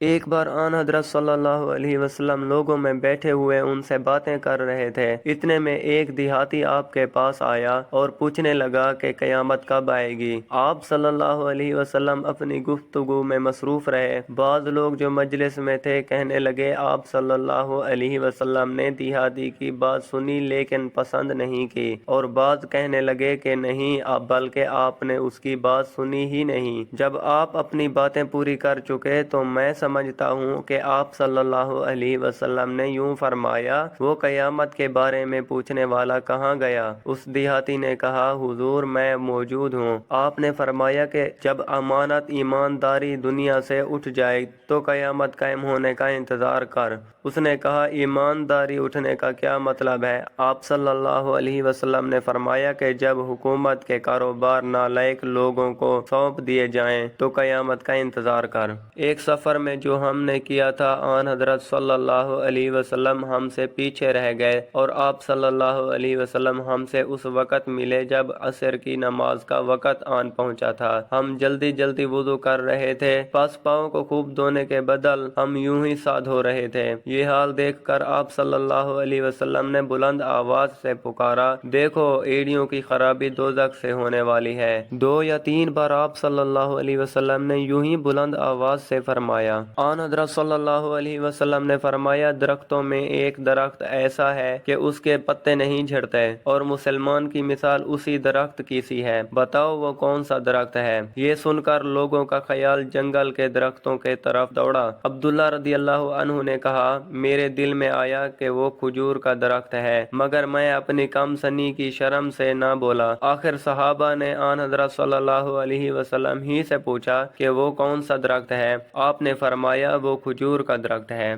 ایک بار آن حضرت صلی اللہ علیہ وسلم لوگوں میں بیٹھے ہوئے ان سے باتیں کر رہے تھے۔ اتنے میں ایک دیہاتی آپ کے پاس آیا اور پوچھنے لگا کہ قیامت کب آئے گی۔ آپ صلی اللہ علیہ وسلم اپنی گفتگو میں مصروف رہے۔ بعض لوگ جو مجلس میں تھے کہنے لگے آپ صلی اللہ علیہ وسلم نے دیہاتی کی بات سنی لیکن پسند نہیں کی، اور بعض کہنے لگے کہ نہیں بلکہ آپ نے اس کی بات سنی ہی نہیں۔ جب آپ اپنی باتیں پوری کر چکے تو میں سمجھتا ہوں کہ آپ صلی اللہ علیہ وسلم نے یوں فرمایا، وہ قیامت کے بارے میں پوچھنے والا کہاں گیا؟ اس دیہاتی نے کہا حضور میں موجود ہوں۔ آپ نے فرمایا کہ جب امانت ایمانداری دنیا سے اٹھ جائے تو قیامت قائم ہونے کا انتظار کر۔ اس نے کہا ایمانداری اٹھنے کا کیا مطلب ہے؟ آپ صلی اللہ علیہ وسلم نے فرمایا کہ جب حکومت کے کاروبار نالائق لوگوں کو سونپ دیے جائیں تو قیامت کا انتظار کر۔ ایک سفر میں جو ہم نے کیا تھا آن حضرت صلی اللہ علیہ وسلم ہم سے پیچھے رہ گئے اور آپ صلی اللہ علیہ وسلم ہم سے اس وقت ملے جب عصر کی نماز کا وقت آن پہنچا تھا۔ ہم جلدی جلدی وضو کر رہے تھے، پس پاؤں کو خوب دھونے کے بدل ہم یوں ہی سا دھو رہے تھے۔ یہ حال دیکھ کر آپ صلی اللہ علیہ وسلم نے بلند آواز سے پکارا، دیکھو ایڑیوں کی خرابی دوزخ سے ہونے والی ہے۔ 2 یا 3 بار آپ صلی اللہ علیہ وسلم نے یوں ہی بلند آواز سے فرمایا۔ آن حضرت صلی اللہ علیہ وسلم نے فرمایا درختوں میں ایک درخت ایسا ہے کہ اس کے پتے نہیں جھڑتے، اور مسلمان کی مثال اسی درخت کی سی ہے، بتاؤ وہ کون سا درخت ہے؟ یہ سن کر لوگوں کا خیال جنگل کے درختوں کے طرف دوڑا۔ عبداللہ رضی اللہ عنہ نے کہا میرے دل میں آیا کہ وہ کھجور کا درخت ہے، مگر میں اپنی کم سنی کی شرم سے نہ بولا۔ آخر صحابہ نے آن حضرت صلی اللہ علیہ وسلم ہی سے پوچھا کہ وہ کون سا درخت ہے؟ آپ نے فرمایا وہ کھجور کا درخت ہے۔